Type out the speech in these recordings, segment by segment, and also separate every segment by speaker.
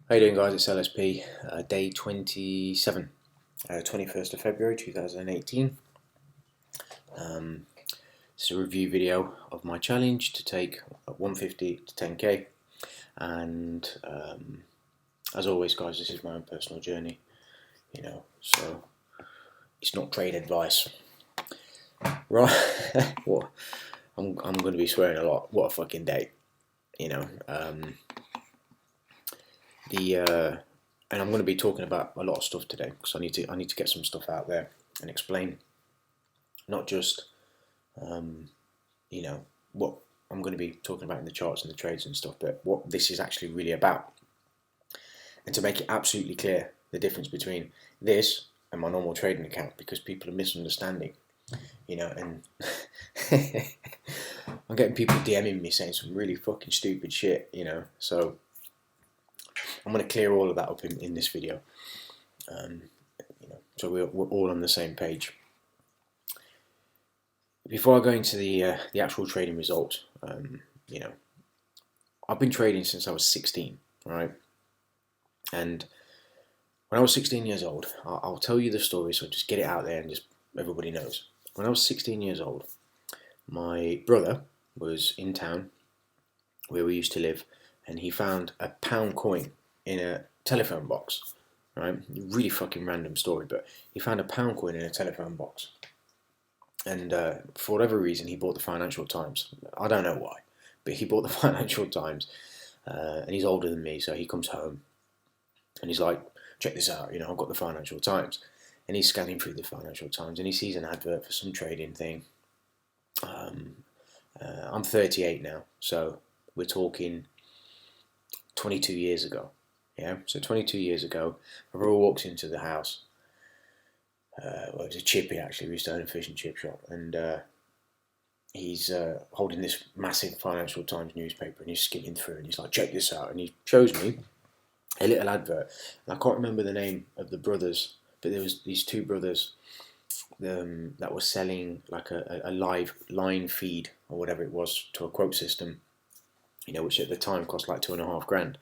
Speaker 1: How you doing, guys? It's LSP, day 27, 21st of February 2018. Um, it's a review video of my challenge to take 150 to 10k. And as always, guys, this is my own personal journey, so it's not trade advice. Right? What? I'm going to be swearing a lot. What a fucking day, you know. And I'm going to be talking about a lot of stuff today because I need to get some stuff out there and explain not just what I'm going to be talking about in the charts and the trades and stuff, but what this is actually really about, and to make it absolutely clear the difference between this and my normal trading account, because people are misunderstanding, and I'm getting people DMing me saying some really fucking stupid shit, so I'm going to clear all of that up in this video, so we're all on the same page. Before I go into the actual trading results, I've been trading since I was 16, right? And when I was 16 years old, I'll tell you the story, so just get it out there and just everybody knows. When I was 16 years old, my brother was in town where we used to live, and he found a pound coin in a telephone box, right? Really fucking random story, but he found a pound coin in a telephone box. And for whatever reason, he bought the Financial Times. I don't know why, but he bought the Financial Times, and he's older than me, so he comes home and he's like, check this out, I've got the Financial Times. And he's scanning through the Financial Times and he sees an advert for some trading thing. I'm 38 now, so we're talking 22 years ago. Yeah, so 22 years ago, my brother walks into the house. Well, it was a chippy actually. We used to own a fish and chip shop, and he's holding this massive Financial Times newspaper, and he's skimming through, and he's like, "Check this out," and he shows me a little advert, and I can't remember the name of the brothers, but there was these two brothers that were selling like a live line feed or whatever it was to a quote system, which at the time cost like $2.5 grand.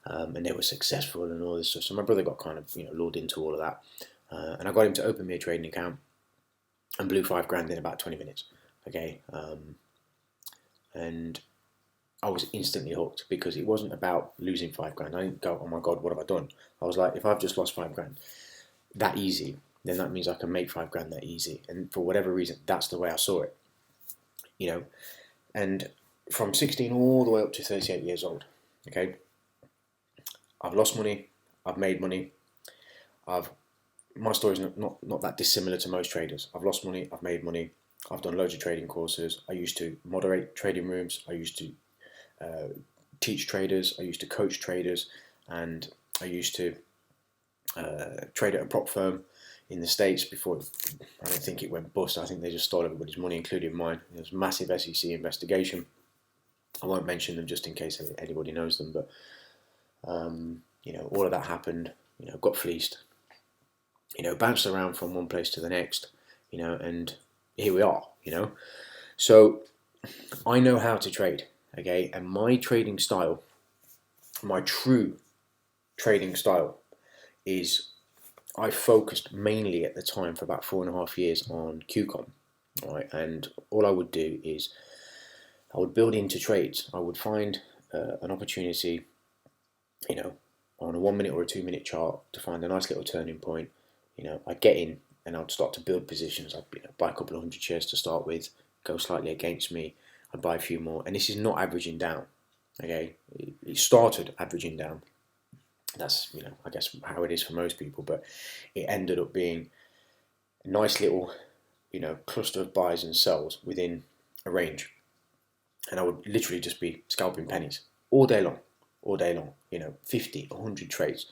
Speaker 1: And they were successful and all this stuff. So my brother got kind of lured into all of that, and I got him to open me a trading account, and blew $5 grand in about 20 minutes. Okay, and I was instantly hooked because it wasn't about losing $5 grand. I didn't go, oh my god, what have I done? I was like, if I've just lost $5 grand that easy, then that means I can make $5 grand that easy. And for whatever reason, that's the way I saw it. And from 16 all the way up to 38 years old, okay, I've lost money, I've made money, my story's not that dissimilar to most traders. I've lost money, I've made money, I've done loads of trading courses. I used to moderate trading rooms, I used to teach traders, I used to coach traders, and I used to trade at a prop firm in the States before. I don't think it went bust. I think they just stole everybody's money, including mine. There was a massive SEC investigation. I won't mention them just in case anybody knows them, but all of that happened. Got fleeced. Bounced around from one place to the next. And here we are. So I know how to trade. Okay, and my trading style, my true trading style, is I focused mainly at the time for about 4.5 years on QCOM, right? And all I would do is I would build into trades. I would find an opportunity, on a 1 minute or a 2 minute chart to find a nice little turning point. I'd get in and I'd start to build positions. I'd buy a couple of hundred shares to start with, go slightly against me. I'd buy a few more, and this is not averaging down. Okay, it started averaging down. That's I guess how it is for most people, but it ended up being a nice little cluster of buys and sells within a range, and I would literally just be scalping pennies all day long, 50, 100 trades,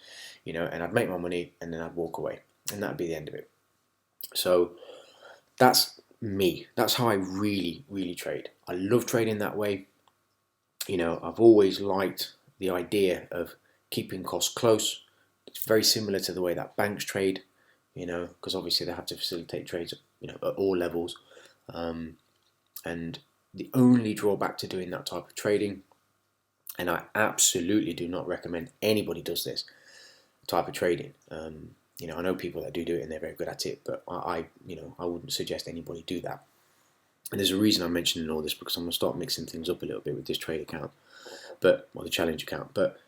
Speaker 1: and I'd make my money and then I'd walk away, and that'd be the end of it. So that's me. That's how I really, really trade. I love trading that way. I've always liked the idea of keeping costs close. It's very similar to the way that banks trade, because obviously they have to facilitate trades, at all levels. And the only drawback to doing that type of trading And I absolutely do not recommend anybody does this type of trading. I know people that do it and they're very good at it, but I wouldn't suggest anybody do that. And there's a reason I'm mentioning all this, because I'm going to start mixing things up a little bit with this trade account, or the challenge account. But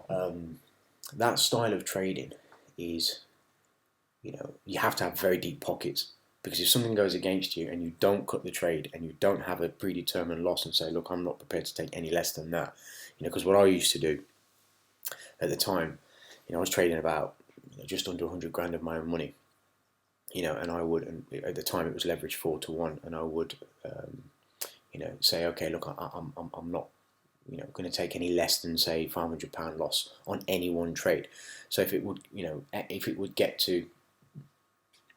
Speaker 1: that style of trading is, you have to have very deep pockets, because if something goes against you and you don't cut the trade and you don't have a predetermined loss and say, look, I'm not prepared to take any less than that, because what I used to do at the time, I was trading about just under 100 grand of my own money, and I would, and at the time it was leveraged 4 to 1, and I would, say, okay, look, I'm not, going to take any less than, say, £500 loss on any one trade. So if it would get to,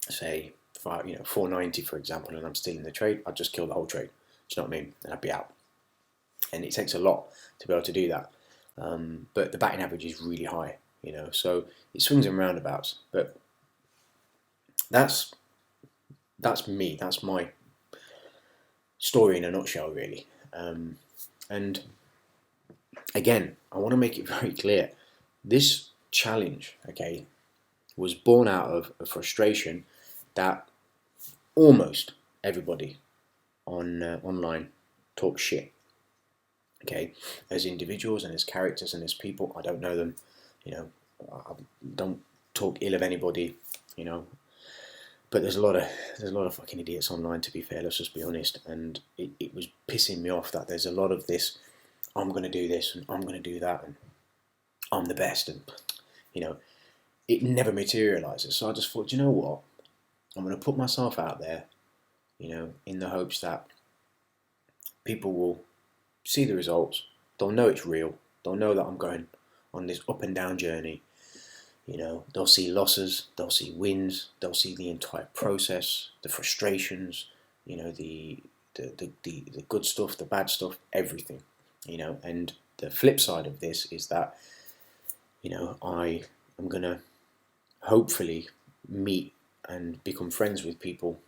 Speaker 1: say, 490, for example, and I'm still in the trade, I'd just kill the whole trade. Do you know what I mean? And I'd be out. And it takes a lot to be able to do that. But the batting average is really high, so it swings and roundabouts. But that's me. That's my story in a nutshell, really. And again, I want to make it very clear. This challenge, okay, was born out of a frustration that almost everybody online talks shit. Okay, as individuals and as characters and as people, I don't know them. I don't talk ill of anybody. But there's a lot of fucking idiots online. To be fair, let's just be honest. And it was pissing me off that there's a lot of this. I'm going to do this and I'm going to do that and I'm the best, and it never materializes. So I just thought, you know what? I'm going to put myself out there, in the hopes that people will see the results. They'll know it's real. They'll know that I'm going on this up and down journey. They'll see losses, they'll see wins, they'll see the entire process, the frustrations, the good stuff, the bad stuff, everything. And the flip side of this is that, I am going to hopefully meet and become friends with people,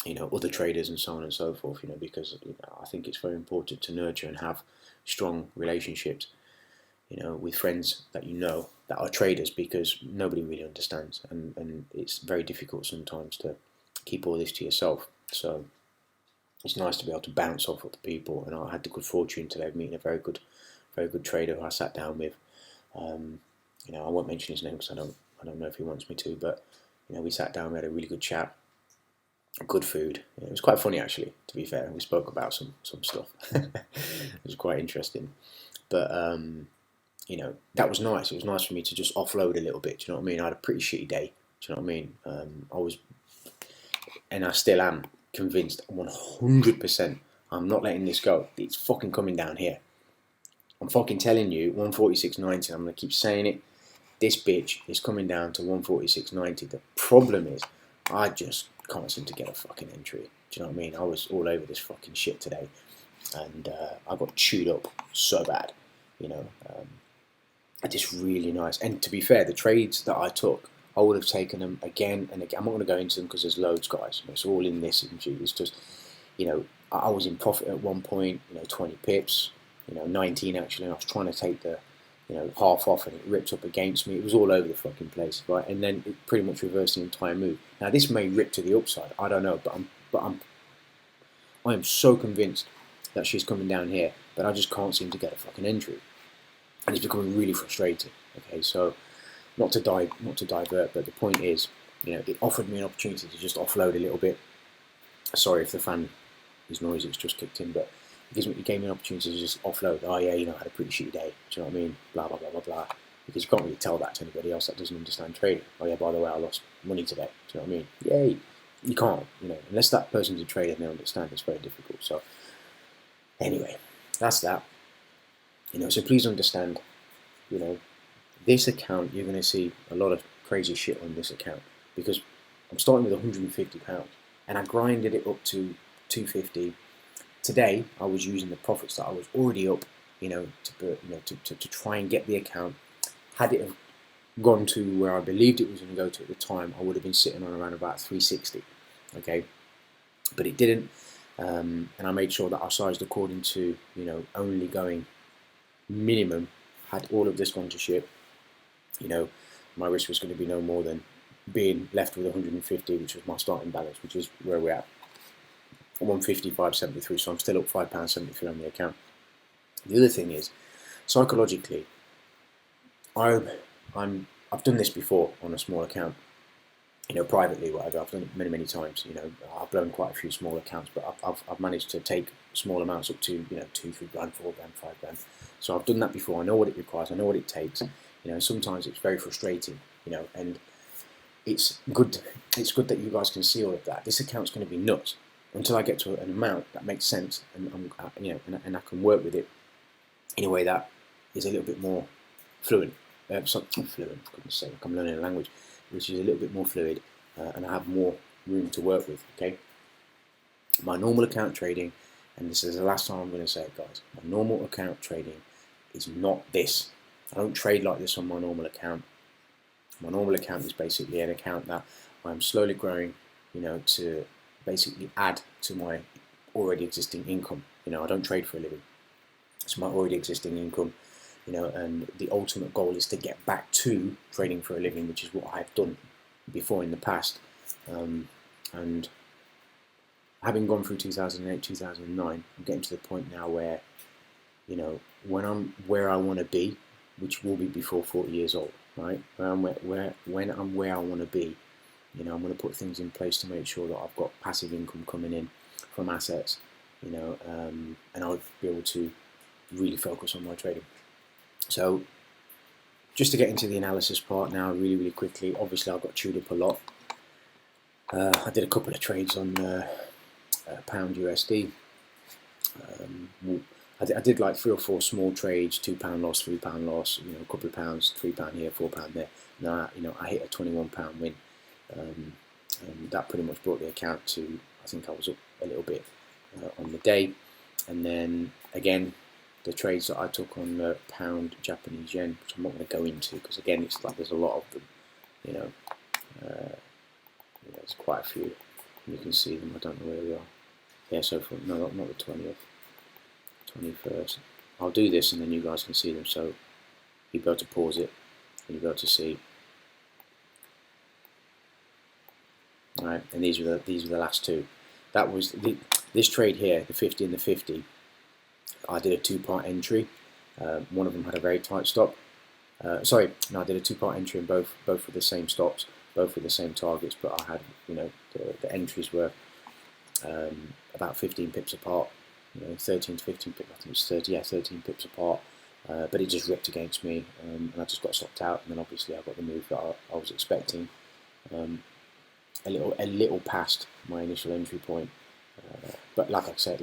Speaker 1: other traders and so on and so forth, because I think it's very important to nurture and have strong relationships, with friends that that are traders, because nobody really understands, and it's very difficult sometimes to keep all this to yourself. So it's nice to be able to bounce off other people, and I had the good fortune today of meeting a very good trader who I sat down with. I won't mention his name because I don't know if he wants me to, but we sat down, we had a really good chat, good food. It was quite funny, actually, to be fair. We spoke about some stuff. It was quite interesting, but that was nice. It was nice for me to just offload a little bit. Do you know what I mean? I had a pretty shitty day. Do you know what I mean? I was, and I still am convinced 100%. I'm not letting this go. It's fucking coming down here. I'm fucking telling you, 146.90. I'm gonna keep saying it. This bitch is coming down to 146.90. The problem is, I just can't seem to get a fucking entry. Do you know what I mean? I was all over this fucking shit today, and I got chewed up so bad. Just really nice. And to be fair, the trades that I took, I would have taken them again and again. I'm not going to go into them because there's loads, guys. It's all in this. It's just, I was in profit at one point, 20 pips, 19 actually. And I was trying to take the, half off, and it ripped up against me. It was all over the fucking place, right? And then it pretty much reversed the entire move. Now this may rip to the upside. I don't know, I am so convinced that she's coming down here, but I just can't seem to get a fucking entry. And it's becoming really frustrating. Okay, so not to divert, but the point is, it offered me an opportunity to just offload a little bit. Sorry if the fan is noisy, it's just kicked in, but it gave me an opportunity to just offload. Oh yeah, I had a pretty shitty day. Do you know what I mean? Blah blah blah blah blah. Because you can't really tell that to anybody else that doesn't understand trading. Oh yeah, by the way, I lost money today. Do you know what I mean? Yay! You can't, unless that person's a trader and they understand. It's very difficult. So anyway, that's that. So please understand, this account, you're going to see a lot of crazy shit on this account, because I'm starting with £150 and I grinded it up to 250. Today I was using the profits that I was already up, to try and get the account. Had it have gone to where I believed it was going to go to at the time, I would have been sitting on around about 360. Okay, but it didn't. and I made sure that I sized according to, you know, only going minimum, had all of this sponsorship, you know, my risk was going to be no more than being left with 150, which was my starting balance, which is where we're at. 155.73, so I'm still up £5.73 on the account. The other thing is, psychologically, I've done this before on a small account, you know, privately, whatever. I've done it many times. You know, I've blown quite a few small accounts, but I've managed to take small amounts up to, you know, 2, 3 grand, 4 grand, 5 grand. So I've done that before. I know what it requires. I know what it takes. You know, sometimes it's very frustrating. You know, and it's good. It's good that you guys can see all of that. This account's going to be nuts until I get to an amount that makes sense, and you know, and I can work with it in a way that is a little bit more fluent. Fluent, I couldn't say, like I'm learning a language, which is a little bit more fluid, and I have more room to work with. Okay, my normal account trading, and this is the last time I'm going to say it, guys. My normal account trading is not this. I don't trade like this on my normal account. My normal account is basically an account that I'm slowly growing, you know, to basically add to my already existing income. You know, I don't trade for a living. It's my already existing income, you know, and the ultimate goal is to get back to trading for a living, which is what I've done before in the past. And having gone through 2008, 2009, I'm getting to the point now where, you know, when I'm where I want to be, which will be before 40 years old, right? When I'm where I want to be, you know, I'm going to put things in place to make sure that I've got passive income coming in from assets, you know, and I'll be able to really focus on my trading. So just to get into the analysis part now, really quickly. Obviously, I got chewed up a lot. I did a couple of trades on pound USD. I did like 3 or 4 small trades, £2 loss, £3 loss, you know, a couple of pounds, £3 here, £4 there. Now, you know, I hit a £21 win, and that pretty much brought the account to, I think I was up a little bit on the day. And then again, the trades that I took on the pound Japanese yen, which I'm not going to go into because again, it's like there's a lot of them, you know, there's quite a few. You can see them. I don't know where they are. Yeah, so for no, not the 20th. 21st. I'll do this and then you guys can see them, so you'll be able to pause it and you'll be able to see. Alright, and these were the last two. That was this trade here, the 50 and the 50. I did a 2-part entry. One of them had a very tight stop. I did a 2-part entry, and both with the same stops, both with the same targets. But I had, you know, the entries were about 15 pips apart. You know, 13 to 15 pips, I think it was 30, yeah, 13 pips apart, but it just ripped against me, and I just got stopped out, and then obviously I got the move that I was expecting, a little past my initial entry point, but like I said,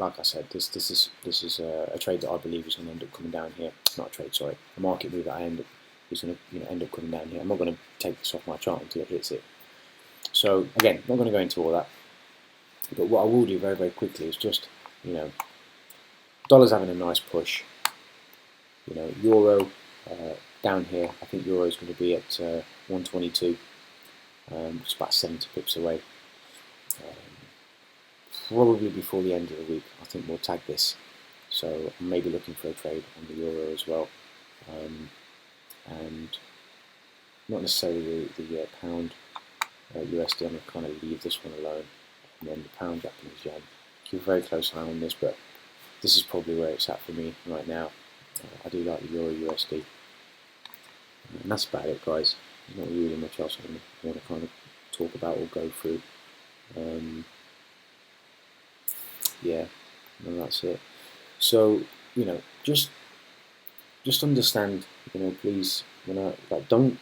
Speaker 1: this is a trade that I believe is going to end up coming down here. Not a trade, sorry, a market move that is going to, you know, end up coming down here. I'm not going to take this off my chart until it hits it. So again, not going to go into all that, but what I will do very quickly is just, you know, dollar's having a nice push. You know, euro down here. I think euro is going to be at 122. It's about 70 pips away. Probably before the end of the week, I think we'll tag this. So I'm maybe looking for a trade on the euro as well, and not necessarily the pound USD. I'm going to kind of leave this one alone, and then the pound Japanese yen. Keep a very close eye on this, but this is probably where it's at for me right now. I do like the Euro USD. And that's about it, guys. There's not really much else I want to kind of talk about or go through. Yeah, and that's it. So, you know, just understand, you know, please, you know, like, don't,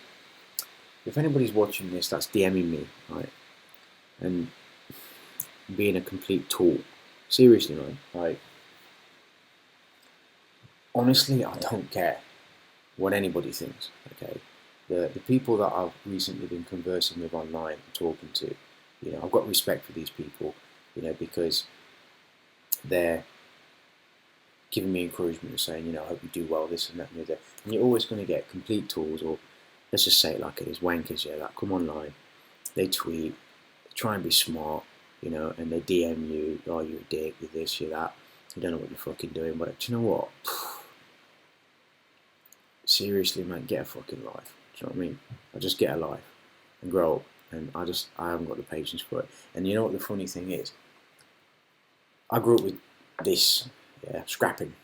Speaker 1: if anybody's watching this that's DMing me, right, and being a complete tool, seriously, man, like, honestly, I don't care what anybody thinks, okay? The people that I've recently been conversing with online and talking to, you know, I've got respect for these people, you know, because they're giving me encouragement and saying, you know, I hope you do well, this and that and the other. And you're always going to get complete tools, or let's just say it like it is, wankers, yeah, that come online, they tweet, they try and be smart, you know, and they DM you, oh, you're a dick, you're this, you're that, you don't know what you're fucking doing. But do you know what? Seriously, man, get a fucking life. Do you know what I mean? I just get a life and grow up. And I haven't got the patience for it. And you know what the funny thing is? I grew up with this, yeah, scrapping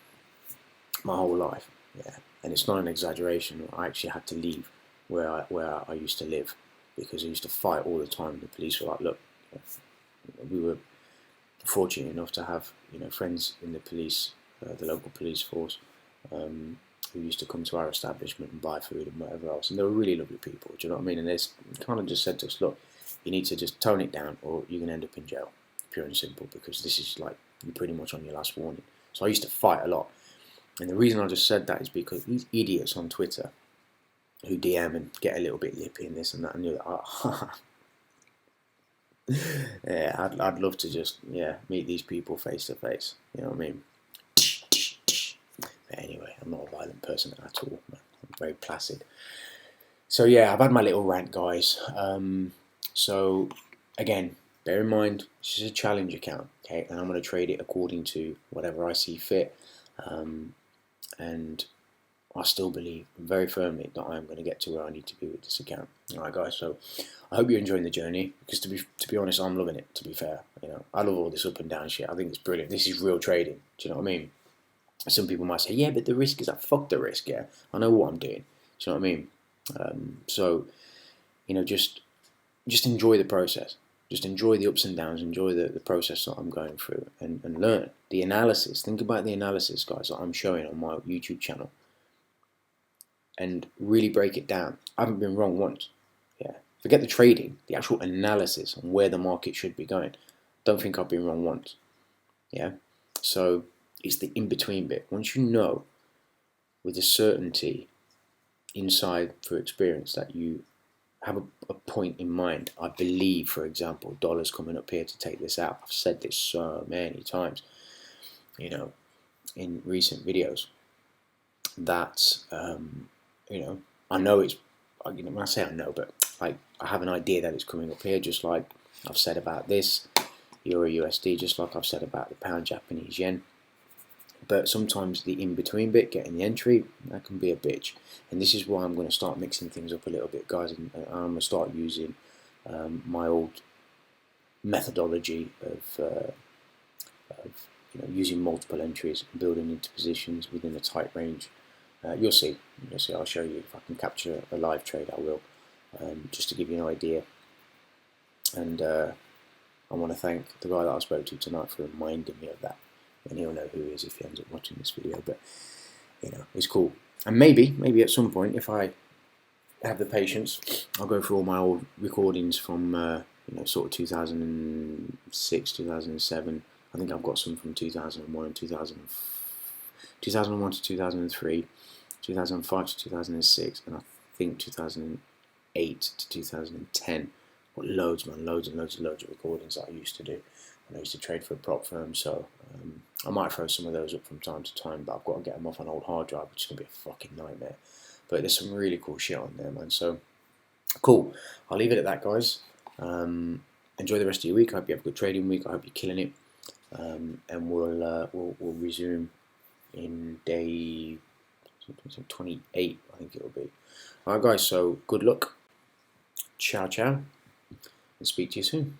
Speaker 1: my whole life, yeah. And it's not an exaggeration. I actually had to leave where I used to live because I used to fight all the time. The police were like, look, we were fortunate enough to have, you know, friends in the police, the local police force, who used to come to our establishment and buy food and whatever else. And they were really lovely people, do you know what I mean? And they kind of just said to us, look, you need to just tone it down or you're going to end up in jail, pure and simple, because this is like, you're pretty much on your last warning. So I used to fight a lot. And the reason I just said that is because these idiots on Twitter who DM and get a little bit lippy and this and that, and you're like, oh, yeah, I'd love to just, yeah, meet these people face to face, you know what I mean? But anyway, I'm not a violent person at all, man. I'm very placid. So yeah, I've had my little rant, guys. So again, bear in mind, this is a challenge account, okay? And I'm going to trade it according to whatever I see fit. And I still believe very firmly that I'm going to get to where I need to be with this account. All right, guys. So I hope you're enjoying the journey, because to be honest, I'm loving it. To be fair, you know, I love all this up and down shit. I think it's brilliant. This is real trading. Do you know what I mean? Some people might say, yeah, but the risk is that. Fuck the risk. Yeah, I know what I'm doing. Do you know what I mean? So you know, just enjoy the process. Just enjoy the ups and downs. Enjoy the process that I'm going through, and learn the analysis. Think about the analysis, guys, that I'm showing on my YouTube channel, and really break it down. I haven't been wrong once. Yeah, forget the trading, the actual analysis on where the market should be going. Don't think I've been wrong once. Yeah, so it's the in-between bit. Once you know with a certainty inside through experience that you have a point in mind. I believe, for example, dollars coming up here to take this out. I've said this so many times, you know, in recent videos, that, you know, I know it's, you know, when I say I know, but like I have an idea that it's coming up here, just like I've said about this, Euro USD, just like I've said about the pound Japanese yen. But sometimes the in-between bit, getting the entry, that can be a bitch. And this is why I'm going to start mixing things up a little bit, guys. And I'm going to start using my old methodology of you know, using multiple entries and building into positions within a tight range. You'll see. You'll see. I'll show you if I can capture a live trade. I will, just to give you an idea. And I want to thank the guy that I spoke to tonight for reminding me of that. And he'll know who he is if he ends up watching this video. But you know, it's cool. And maybe at some point, if I have the patience, I'll go through all my old recordings from you know, sort of 2006, 2007. I think I've got some from 2001 and 2001 to 2003, 2005 to 2006, and I think 2008 to 2010. Got loads, man, loads and loads of recordings that I used to do. And I used to trade for a prop firm, so I might throw some of those up from time to time, but I've got to get them off an old hard drive, which is going to be a fucking nightmare. But there's some really cool shit on there, man. So, cool. I'll leave it at that, guys. Enjoy the rest of your week. I hope you have a good trading week. I hope you're killing it. And we'll resume in day 28, I think it will be. Alright, guys, so good luck. Ciao, ciao. And speak to you soon.